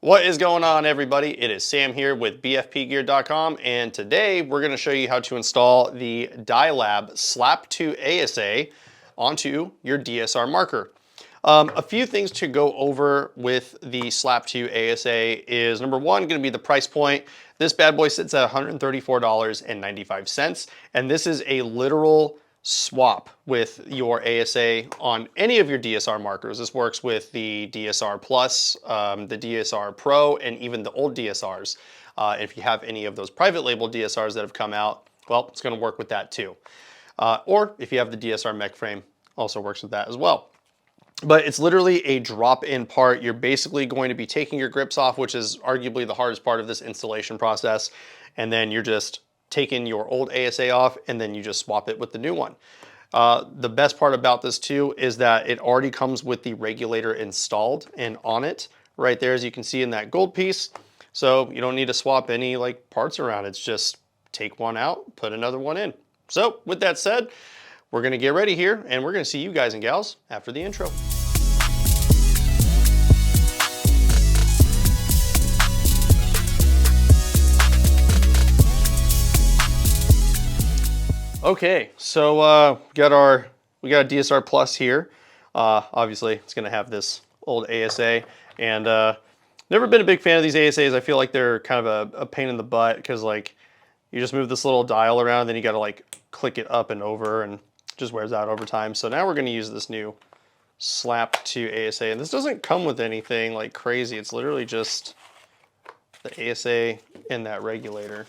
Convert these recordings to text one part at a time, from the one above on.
What is going on, everybody? It is Sam here with BFPGear.com, and today we're going to show you how to install the Dye Lab SLAP-2 ASA onto your DSR marker. A few things to go over with the SLAP-2 ASA is, number one, going to be the price point. This bad boy sits at $134.95, and this is a literal swap with your ASA on any of your DSR markers. This works with the DSR Plus, the DSR Pro, and even the old DSRs. If you have any of those private label DSRs that have come out, well, it's going to work with that too. Or if you have the DSR mech frame, also works with that as well. But it's literally a drop-in part. You're basically going to be taking your grips off, which is arguably the hardest part of this installation process, and then you're just taking your old ASA off and then you just swap it with the new one. The best part about this too is that it already comes with the regulator installed and on it right there, as you can see in that gold piece. So you don't need to swap any parts around. It's just take one out, put another one in. So with that said, we're going to get ready here and we're going to see you guys and gals after the intro. Okay, so we got a DSR Plus here. Obviously, it's going to have this old ASA, and never been a big fan of these ASAs. I feel like they're kind of a pain in the butt because you just move this little dial around, then you got to click it up and over, and it just wears out over time. So now we're going to use this new SLAP-2 ASA, and this doesn't come with anything like crazy. It's literally just the ASA and that regulator.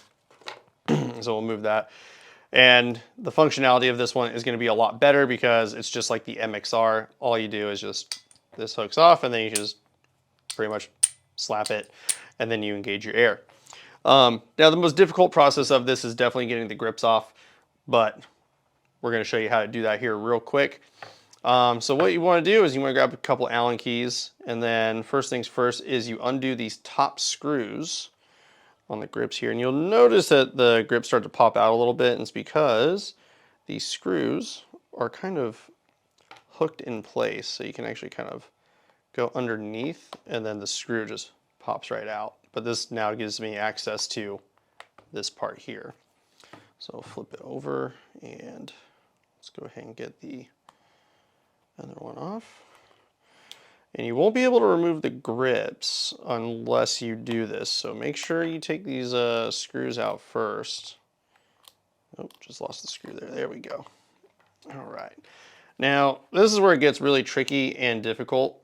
So we'll move that. And the functionality of this one is going to be a lot better because it's just like the MXR. All you do is just, this hooks off and then you just pretty much slap it and then you engage your air. Now the most difficult process of this is definitely getting the grips off, but we're going to show you how to do that here real quick. So what you want to do is you want to grab a couple Allen keys, and then first things first is you undo these top screws on the grips here, and you'll notice that the grips start to pop out a little bit, and it's because these screws are kind of hooked in place, so you can actually kind of go underneath and then the screw just pops right out. But this now gives me access to this part here. So I'll flip it over and let's go ahead and get the other one off. And you won't be able to remove the grips unless you do this. So make sure you take these screws out first. Oh, just lost the screw there. There we go. All right. Now, this is where it gets really tricky and difficult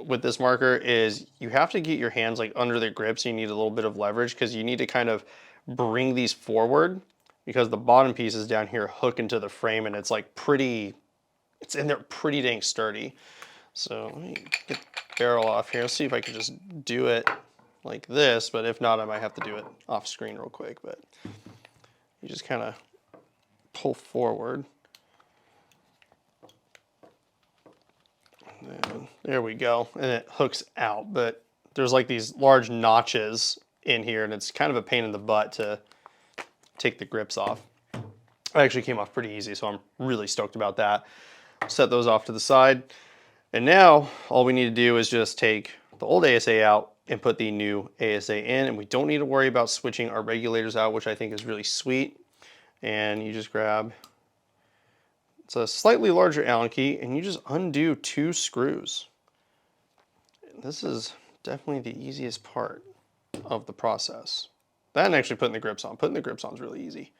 with this marker is you have to get your hands under the grips. You need a little bit of leverage because you need to kind of bring these forward because the bottom pieces down here hook into the frame and it's it's in there pretty dang sturdy. So let me get the barrel off here. Let's see if I can just do it like this, but if not, I might have to do it off screen real quick. But you just kind of pull forward. And then, there we go. And it hooks out, but there's these large notches in here, and it's kind of a pain in the butt to take the grips off. It actually came off pretty easy, so I'm really stoked about that. Set those off to the side. And now all we need to do is just take the old ASA out and put the new ASA in, and we don't need to worry about switching our regulators out, which I think is really sweet. And you just grab, it's a slightly larger Allen key, and you just undo 2 screws. This is definitely the easiest part of the process. That and actually putting the grips on. Putting the grips on is really easy.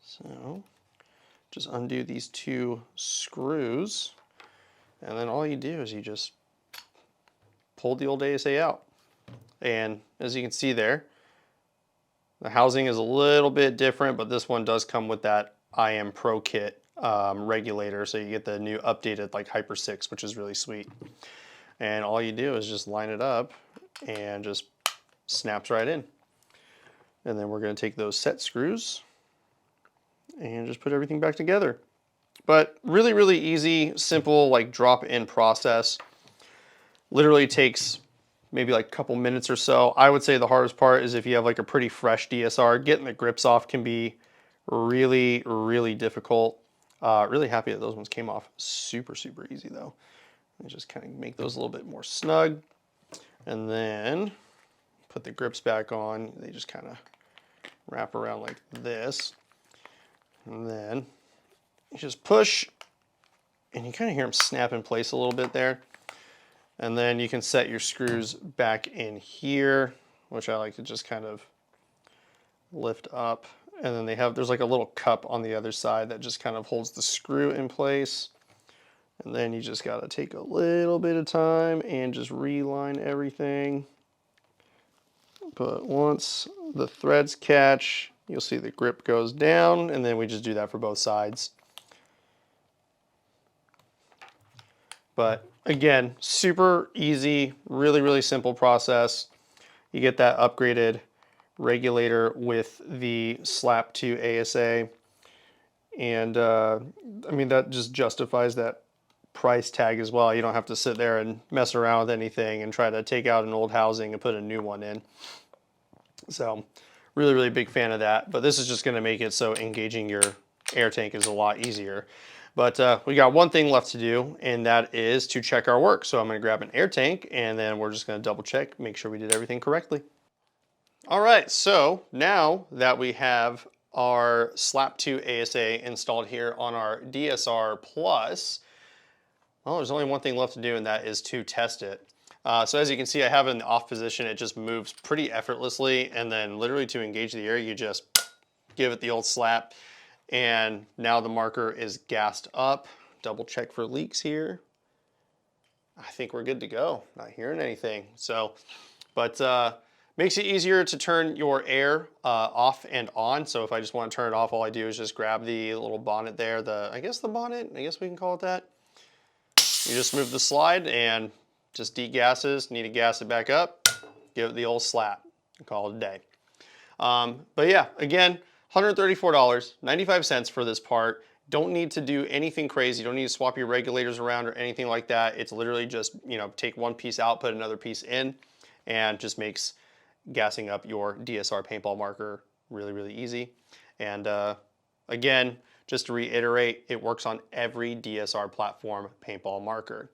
So just undo these 2 screws. And then all you do is you just pull the old ASA out. And as you can see there, the housing is a little bit different, but this one does come with that IM Pro Kit regulator. So you get the new updated Hyper 6, which is really sweet. And all you do is just line it up and just snaps right in. And then we're going to take those set screws and just put everything back together. But really, really easy, simple, drop-in process. Literally takes maybe a couple minutes or so. I would say the hardest part is if you have a pretty fresh DSR, getting the grips off can be really, really difficult. Really happy that those ones came off super, super easy though. And just kind of make those a little bit more snug. And then put the grips back on. They just kind of wrap around like this. And then you just push, and you kind of hear them snap in place a little bit there. And then you can set your screws back in here, which I like to just kind of lift up. And then there's like a little cup on the other side that just kind of holds the screw in place. And then you just gotta take a little bit of time and just reline everything. But once the threads catch, you'll see the grip goes down, and then we just do that for both sides. But again, super easy, really, really simple process. You get that upgraded regulator with the SLAP-2 ASA. And I mean, that just justifies that price tag as well. You don't have to sit there and mess around with anything and try to take out an old housing and put a new one in. So really, really big fan of that. But this is just going to make it so engaging your air tank is a lot easier. But we got one thing left to do, and that is to check our work. So I'm going to grab an air tank, and then we're just going to double check, make sure we did everything correctly. All right, so now that we have our SLAP-2 ASA installed here on our DSR Plus, well, there's only one thing left to do, and that is to test it. So as you can see, I have it in the off position. It just moves pretty effortlessly, and then literally to engage the air, you just give it the old slap, and now the marker is gassed up. Double check for leaks here. I think we're good to go. Not hearing anything. So, but makes it easier to turn your air off and on. So if I just want to turn it off, all I do is just grab the little bonnet there. I guess we can call it that. You just move the slide and just degasses. Need to gas it back up. Give it the old slap and call it a day. But yeah, again, $134, 95 cents for this part. Don't need to do anything crazy. You don't need to swap your regulators around or anything like that. It's literally just, take one piece out, put another piece in, and just makes gassing up your DSR paintball marker really, really easy. And again, just to reiterate, it works on every DSR platform paintball marker.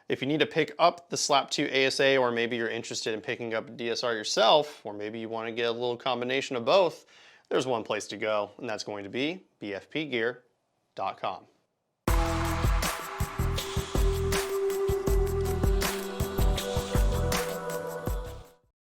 If you need to pick up the SLAP-2 ASA, or maybe you're interested in picking up a DSR yourself, or maybe you want to get a little combination of both, there's one place to go, and that's going to be BFPGear.com.